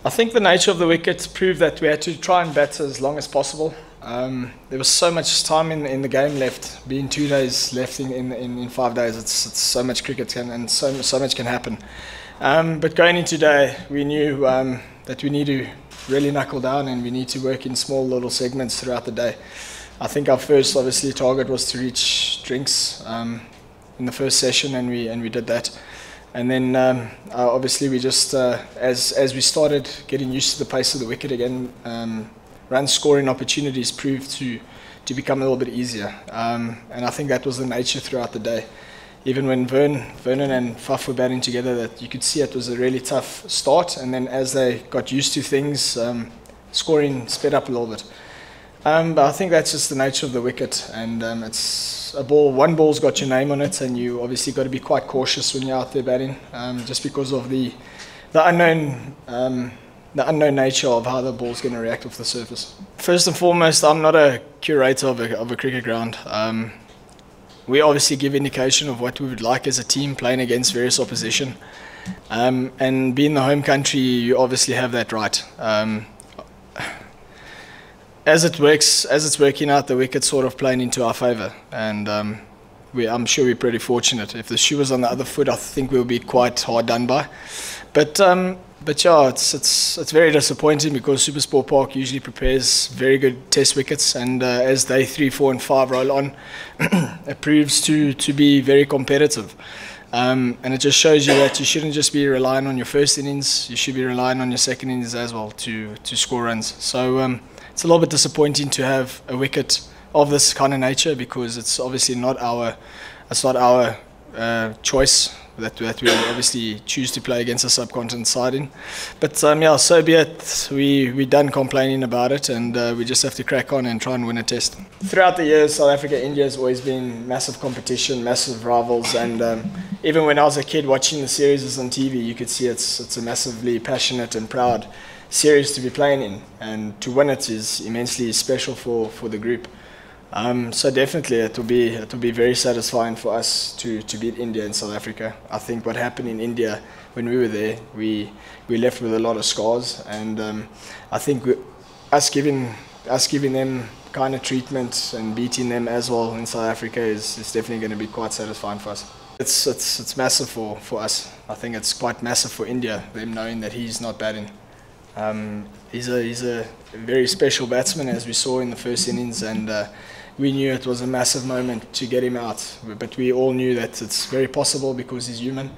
I think the nature of the wicket proved that we had to try and bat as long as possible. There was so much time in the game left, being 2 days left in 5 days. It's so much cricket and so much can happen. But going into today, we knew that we need to really knuckle down and we need to work in small little segments throughout the day. I think our first obviously target was to reach drinks in the first session, and we did that. And then obviously we just as we started getting used to the pace of the wicket again, run scoring opportunities proved to become a little bit easier. And I think that was the nature throughout the day. Even when Vernon and Faf were batting together, that you could see it was a really tough start, and then as they got used to things, scoring sped up a little bit. But I think that's just the nature of the wicket, and it's a ball. One ball's got your name on it, and you obviously got to be quite cautious when you're out there batting, just because of the unknown nature of how the ball's going to react off the surface. First and foremost, I'm not a curator of a cricket ground. We obviously give indication of what we would like as a team playing against various opposition, and being the home country, you obviously have that right. As it's working out, the wicket's sort of playing into our favour, and I'm sure we're pretty fortunate. If the shoe was on the other foot, I think we'll be quite hard done by. But yeah, it's very disappointing because SuperSport Park usually prepares very good test wickets, and as day 3, 4 and 5 roll on, it proves to be very competitive. And it just shows you that you shouldn't just be relying on your first innings, you should be relying on your second innings as well to score runs. So it's a little bit disappointing to have a wicket of this kind of nature, because it's obviously not our choice that we obviously choose to play against a subcontinent side in. But yeah, so be it. We're done complaining about it, and we just have to crack on and try and win a test. Throughout the years, South Africa, India has always been massive competition, massive rivals, and even when I was a kid watching the series on TV, you could see it's a massively passionate and proud series to be playing in, and to win it is immensely special for the group. So definitely it will be very satisfying for us to beat India and South Africa. I think what happened in India when we were there, we left with a lot of scars, and I think us giving them kind of treatment and beating them as well in South Africa is definitely going to be quite satisfying for us. It's massive for us. I think it's quite massive for India, them knowing that he's not batting. He's a very special batsman, as we saw in the first innings, and we knew it was a massive moment to get him out. But we all knew that it's very possible because he's human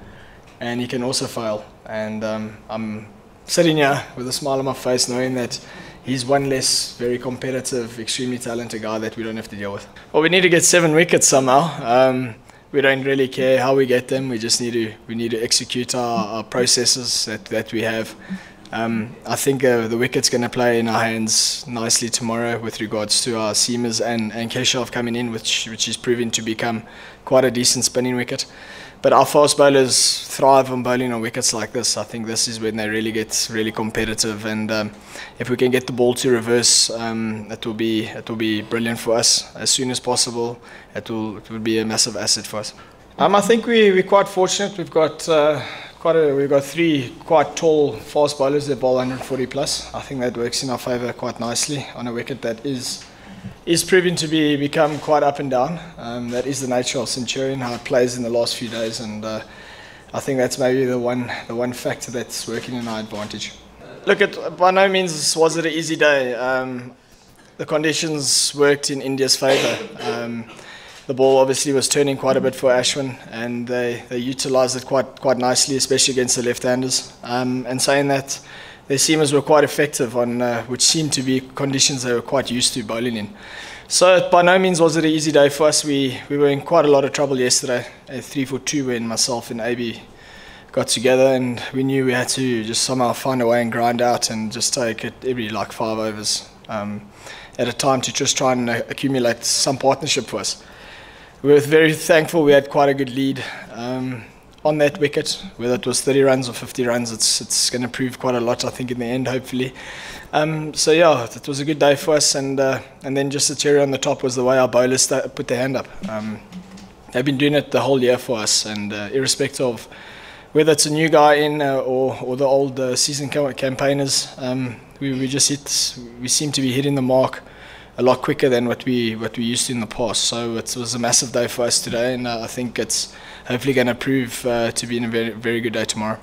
and he can also fail. And I'm sitting here with a smile on my face knowing that he's one less very competitive, extremely talented guy that we don't have to deal with. Well, we need to get 7 wickets somehow. We don't really care how we get them. We just need to execute our processes that we have. I think the wicket's going to play in our hands nicely tomorrow with regards to our seamers and Keshav coming in, which is proving to become quite a decent spinning wicket. But our fast bowlers thrive on bowling on wickets like this. I think this is when they really get really competitive, and if we can get the ball to reverse, it will be brilliant for us as soon as possible. It will be a massive asset for us. I think we're quite fortunate. We've got 3 quite tall fast bowlers that bowl 140 plus. I think that works in our favour quite nicely on a wicket that is proving to become quite up and down. That is the nature of Centurion, how it plays in the last few days, and I think that's maybe the one factor that's working in our advantage. Look, by no means was it an easy day. The conditions worked in India's favour. The ball obviously was turning quite a bit for Ashwin, and they utilised it quite nicely, especially against the left-handers. And saying that, their seamers were quite effective on which seemed to be conditions they were quite used to bowling in. So by no means was it an easy day for us. We were in quite a lot of trouble yesterday, 3 for 2 when myself and AB got together, and we knew we had to just somehow find a way and grind out and just take it every 5 overs at a time to just try and accumulate some partnership for us. We were very thankful we had quite a good lead on that wicket. Whether it was 30 runs or 50 runs, it's going to prove quite a lot, I think, in the end, hopefully. So yeah, it was a good day for us, and then just the cherry on the top was the way our bowlers put their hand up. They've been doing it the whole year for us, and irrespective whether it's a new guy in or the old season campaigners, we seem to be hitting the mark a lot quicker than what we used to in the past. So it was a massive day for us today, and I think it's hopefully going to prove to be a very, very good day tomorrow.